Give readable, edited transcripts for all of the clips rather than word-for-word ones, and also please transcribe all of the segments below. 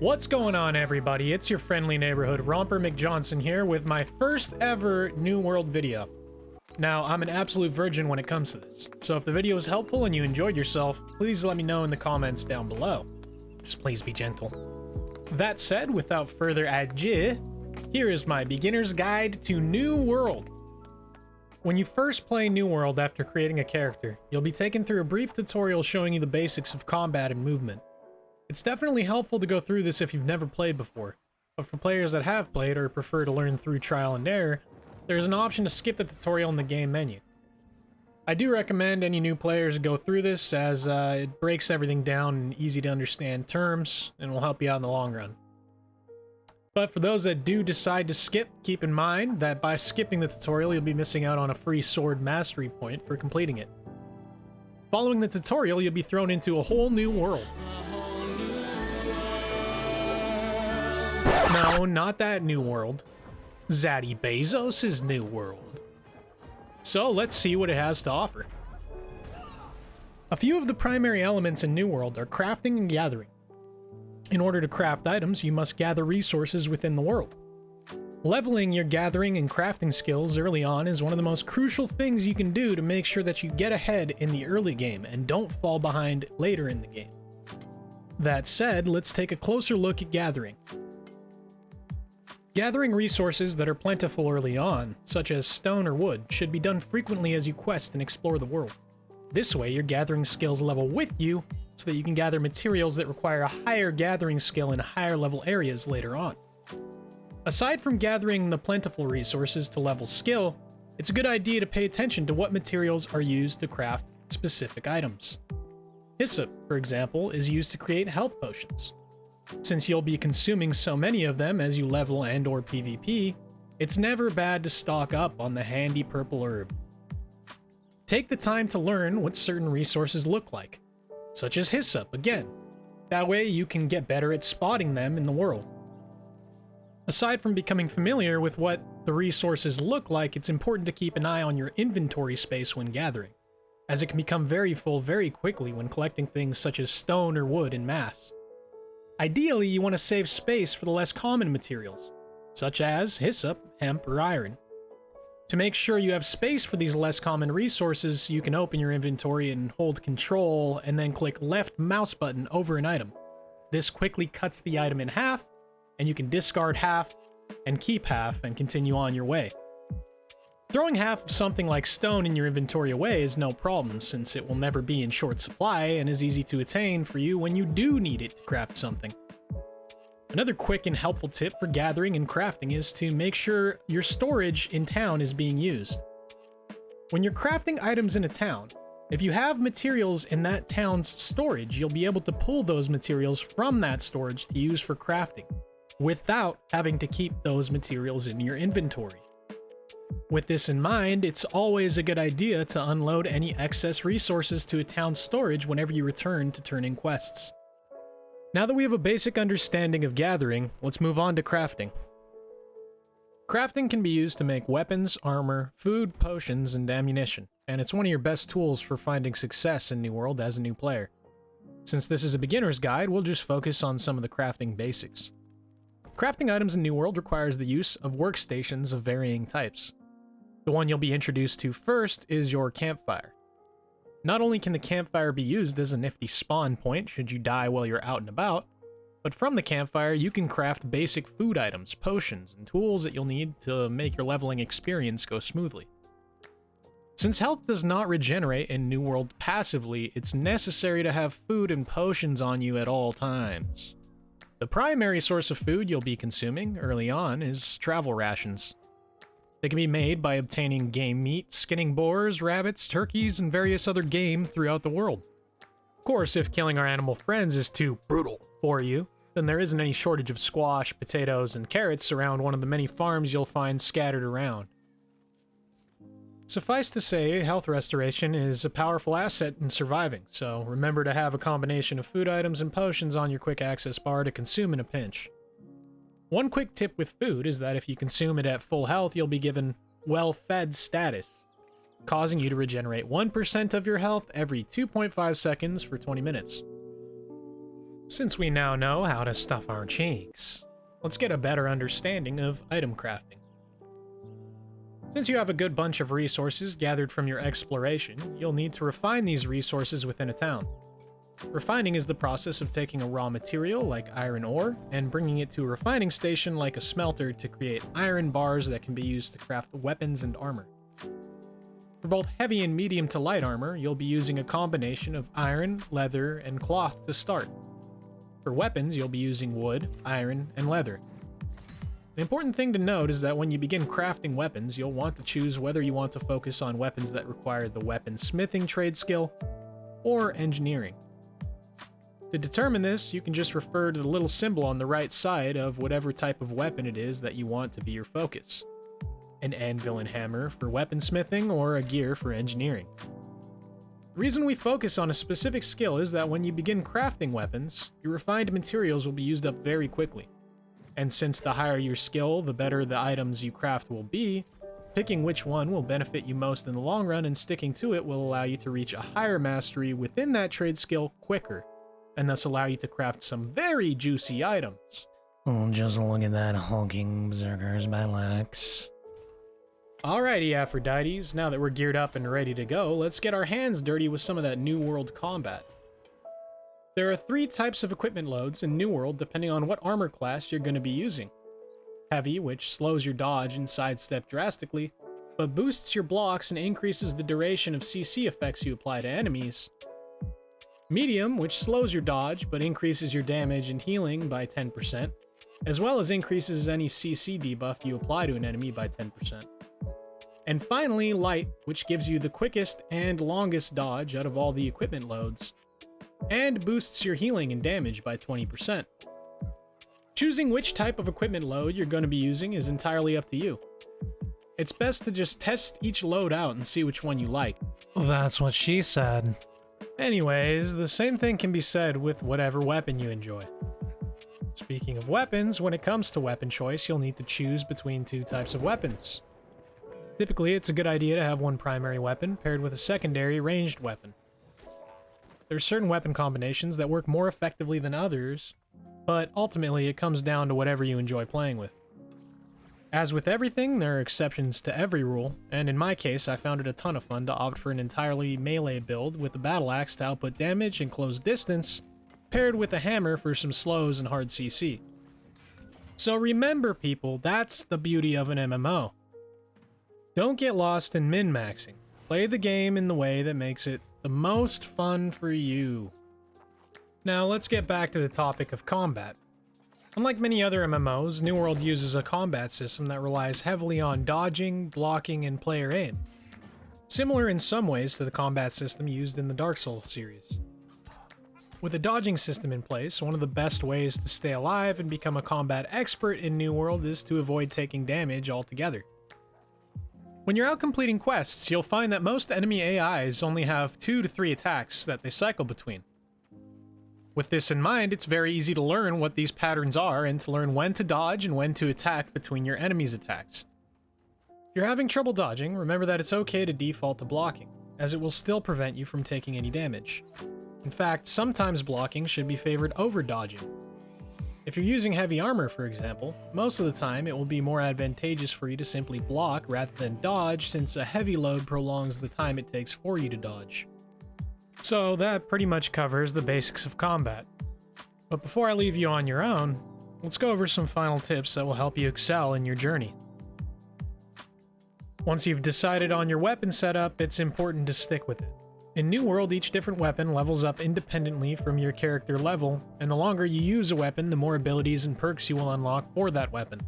What's going on, everybody? It's your friendly neighborhood Romper McJohnson here with my first ever New World video. Now, I'm an absolute virgin when it comes to this, so if the video is helpful and you enjoyed yourself, please let me know in the comments down below. Just please be gentle. That said, without further ado, here is my beginner's guide to New World. When you first play New World after creating a character, you'll be taken through a brief tutorial showing you the basics of combat and movement. It's definitely helpful to go through this if you've never played before, but for players that have played or prefer to learn through trial and error, there's an option to skip the tutorial in the game menu. I do recommend any new players go through this as it breaks everything down in easy to understand terms and will help you out in the long run. But for those that do decide to skip, keep in mind that by skipping the tutorial you'll be missing out on a free sword mastery point for completing it. Following the tutorial, you'll be thrown into a whole new world. No, not that new world. Zaddy Bezos' new world. So let's see what it has to offer. A few of the primary elements in New World are crafting and gathering. In order to craft items, you must gather resources within the world. Leveling your gathering and crafting skills early on is one of the most crucial things you can do to make sure that you get ahead in the early game and don't fall behind later in the game. That said, let's take a closer look at gathering. Gathering resources that are plentiful early on, such as stone or wood, should be done frequently as you quest and explore the world. This way, your gathering skills level with you, so that you can gather materials that require a higher gathering skill in higher level areas later on. Aside from gathering the plentiful resources to level skill, it's a good idea to pay attention to what materials are used to craft specific items. Hyssop, for example, is used to create health potions. Since you'll be consuming so many of them as you level and/or PvP, it's never bad to stock up on the handy purple herb. Take the time to learn what certain resources look like, such as hyssop again. That way you can get better at spotting them in the world. Aside from becoming familiar with what the resources look like, it's important to keep an eye on your inventory space when gathering, as it can become very full very quickly when collecting things such as stone or wood in mass. Ideally, you want to save space for the less common materials, such as hyssop, hemp, or iron. To make sure you have space for these less common resources, you can open your inventory and hold Control and then click left mouse button over an item. This quickly cuts the item in half, and you can discard half and keep half and continue on your way. Throwing half of something like stone in your inventory away is no problem, since it will never be in short supply and is easy to attain for you when you do need it to craft something. Another quick and helpful tip for gathering and crafting is to make sure your storage in town is being used. When you're crafting items in a town, if you have materials in that town's storage, you'll be able to pull those materials from that storage to use for crafting, without having to keep those materials in your inventory. With this in mind, it's always a good idea to unload any excess resources to a town's storage whenever you return to turn in quests. Now that we have a basic understanding of gathering, let's move on to crafting. Crafting can be used to make weapons, armor, food, potions, and ammunition, and it's one of your best tools for finding success in New World as a new player. Since this is a beginner's guide, we'll just focus on some of the crafting basics. Crafting items in New World requires the use of workstations of varying types. The one you'll be introduced to first is your campfire. Not only can the campfire be used as a nifty spawn point should you die while you're out and about, but from the campfire you can craft basic food items, potions, and tools that you'll need to make your leveling experience go smoothly. Since health does not regenerate in New World passively, it's necessary to have food and potions on you at all times. The primary source of food you'll be consuming early on is travel rations. They can be made by obtaining game meat, skinning boars, rabbits, turkeys, and various other game throughout the world. Of course, if killing our animal friends is too brutal for you, then there isn't any shortage of squash, potatoes, and carrots around one of the many farms you'll find scattered around. Suffice to say, health restoration is a powerful asset in surviving, so remember to have a combination of food items and potions on your quick access bar to consume in a pinch. One quick tip with food is that if you consume it at full health, you'll be given well-fed status, causing you to regenerate 1% of your health every 2.5 seconds for 20 minutes. Since we now know how to stuff our cheeks, let's get a better understanding of item crafting. Since you have a good bunch of resources gathered from your exploration, you'll need to refine these resources within a town. Refining is the process of taking a raw material like iron ore and bringing it to a refining station like a smelter to create iron bars that can be used to craft weapons and armor. For both heavy and medium to light armor, you'll be using a combination of iron, leather, and cloth to start. For weapons, you'll be using wood, iron, and leather. The important thing to note is that when you begin crafting weapons, you'll want to choose whether you want to focus on weapons that require the weaponsmithing trade skill or engineering. To determine this, you can just refer to the little symbol on the right side of whatever type of weapon it is that you want to be your focus. An anvil and hammer for weaponsmithing or a gear for engineering. The reason we focus on a specific skill is that when you begin crafting weapons, your refined materials will be used up very quickly. And since the higher your skill, the better the items you craft will be, picking which one will benefit you most in the long run and sticking to it will allow you to reach a higher mastery within that trade skill quicker, and thus allow you to craft some very juicy items. Oh, just look at that hulking berserker's balax. Alrighty, Aphrodites, now that we're geared up and ready to go, let's get our hands dirty with some of that New World combat. There are 3 types of equipment loads in New World depending on what armor class you're going to be using. Heavy, which slows your dodge and sidestep drastically, but boosts your blocks and increases the duration of CC effects you apply to enemies. Medium, which slows your dodge but increases your damage and healing by 10%, as well as increases any CC debuff you apply to an enemy by 10%. And finally, light, which gives you the quickest and longest dodge out of all the equipment loads, and boosts your healing and damage by 20%. Choosing which type of equipment load you're going to be using is entirely up to you. It's best to just test each load out and see which one you like. That's what she said. Anyways, the same thing can be said with whatever weapon you enjoy. Speaking of weapons, when it comes to weapon choice, you'll need to choose between 2 types of weapons. Typically, it's a good idea to have one primary weapon paired with a secondary ranged weapon. There are certain weapon combinations that work more effectively than others, but ultimately it comes down to whatever you enjoy playing with. As with everything, there are exceptions to every rule, and in my case, I found it a ton of fun to opt for an entirely melee build with the battle axe to output damage and close distance, paired with a hammer for some slows and hard CC. So remember people, that's the beauty of an MMO. Don't get lost in min-maxing. Play the game in the way that makes it the most fun for you. Now let's get back to the topic of combat. Unlike many other MMOs, New World uses a combat system that relies heavily on dodging, blocking, and player aim. Similar in some ways to the combat system used in the Dark Souls series. With a dodging system in place, one of the best ways to stay alive and become a combat expert in New World is to avoid taking damage altogether. When you're out completing quests, you'll find that most enemy AIs only have 2 to 3 attacks that they cycle between. With this in mind, it's very easy to learn what these patterns are and to learn when to dodge and when to attack between your enemy's attacks. If you're having trouble dodging, remember that it's okay to default to blocking, as it will still prevent you from taking any damage. In fact, sometimes blocking should be favored over dodging. If you're using heavy armor, for example, most of the time it will be more advantageous for you to simply block rather than dodge, since a heavy load prolongs the time it takes for you to dodge. So that pretty much covers the basics of combat. But before I leave you on your own, let's go over some final tips that will help you excel in your journey. Once you've decided on your weapon setup, it's important to stick with it. In New World, each different weapon levels up independently from your character level, and the longer you use a weapon, the more abilities and perks you will unlock for that weapon.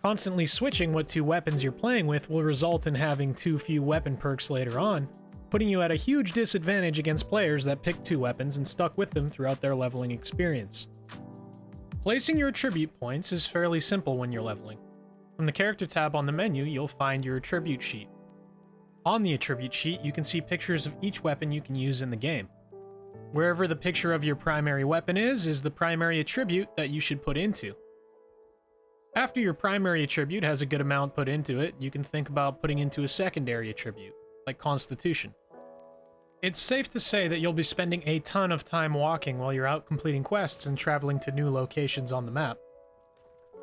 Constantly switching what 2 weapons you're playing with will result in having too few weapon perks later on, putting you at a huge disadvantage against players that picked 2 weapons and stuck with them throughout their leveling experience. Placing your attribute points is fairly simple when you're leveling. From the character tab on the menu, you'll find your attribute sheet. On the attribute sheet, you can see pictures of each weapon you can use in the game. Wherever the picture of your primary weapon is the primary attribute that you should put into. After your primary attribute has a good amount put into it, you can think about putting into a secondary attribute, like Constitution. It's safe to say that you'll be spending a ton of time walking while you're out completing quests and traveling to new locations on the map.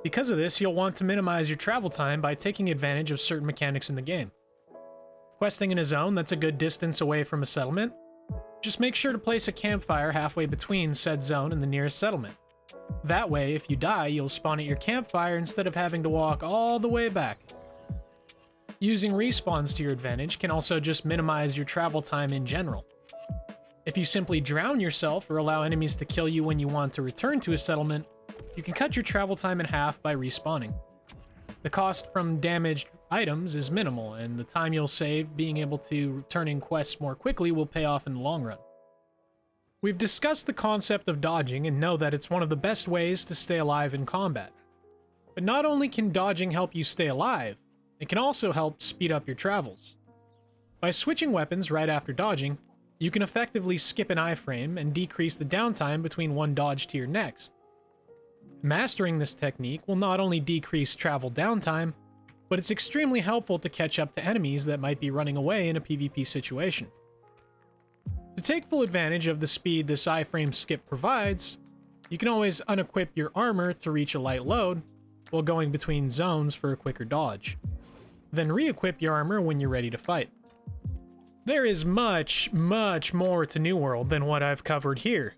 Because of this, you'll want to minimize your travel time by taking advantage of certain mechanics in the game. Questing in a zone that's a good distance away from a settlement, just make sure to place a campfire halfway between said zone and the nearest settlement. That way, if you die, you'll spawn at your campfire instead of having to walk all the way back. Using respawns to your advantage can also just minimize your travel time in general. If you simply drown yourself or allow enemies to kill you when you want to return to a settlement, you can cut your travel time in half by respawning. The cost from damaged items is minimal, and the time you'll save being able to turn in quests more quickly will pay off in the long run. We've discussed the concept of dodging and know that it's one of the best ways to stay alive in combat. But not only can dodging help you stay alive, it can also help speed up your travels. By switching weapons right after dodging, you can effectively skip an iframe and decrease the downtime between one dodge to your next. Mastering this technique will not only decrease travel downtime, but it's extremely helpful to catch up to enemies that might be running away in a PvP situation. To take full advantage of the speed this iframe skip provides, you can always unequip your armor to reach a light load while going between zones for a quicker dodge. Then re-equip your armor when you're ready to fight. There is much, much more to New World than what I've covered here,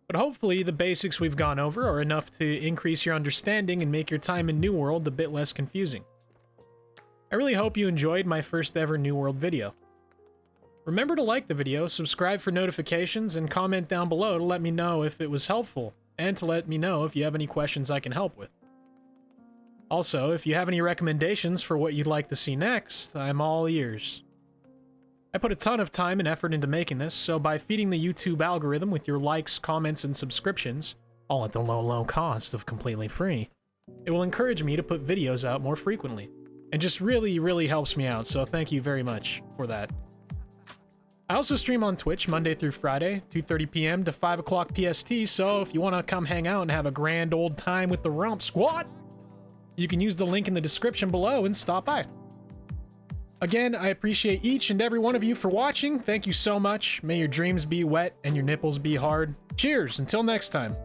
but hopefully the basics we've gone over are enough to increase your understanding and make your time in New World a bit less confusing. I really hope you enjoyed my first ever New World video. Remember to like the video, subscribe for notifications, and comment down below to let me know if it was helpful, and to let me know if you have any questions I can help with. Also, if you have any recommendations for what you'd like to see next, I'm all ears. I put a ton of time and effort into making this, so by feeding the YouTube algorithm with your likes, comments, and subscriptions, all at the low cost of completely free, it will encourage me to put videos out more frequently. And just really helps me out, so thank you very much for that. I also stream on Twitch Monday through Friday, 2:30 p.m. to 5 o'clock PST, so if you want to come hang out and have a grand old time with the Romp Squad, you can use the link in the description below and stop by. Again, I appreciate each and every one of you for watching. Thank you so much. May your dreams be wet and your nipples be hard. Cheers, until next time.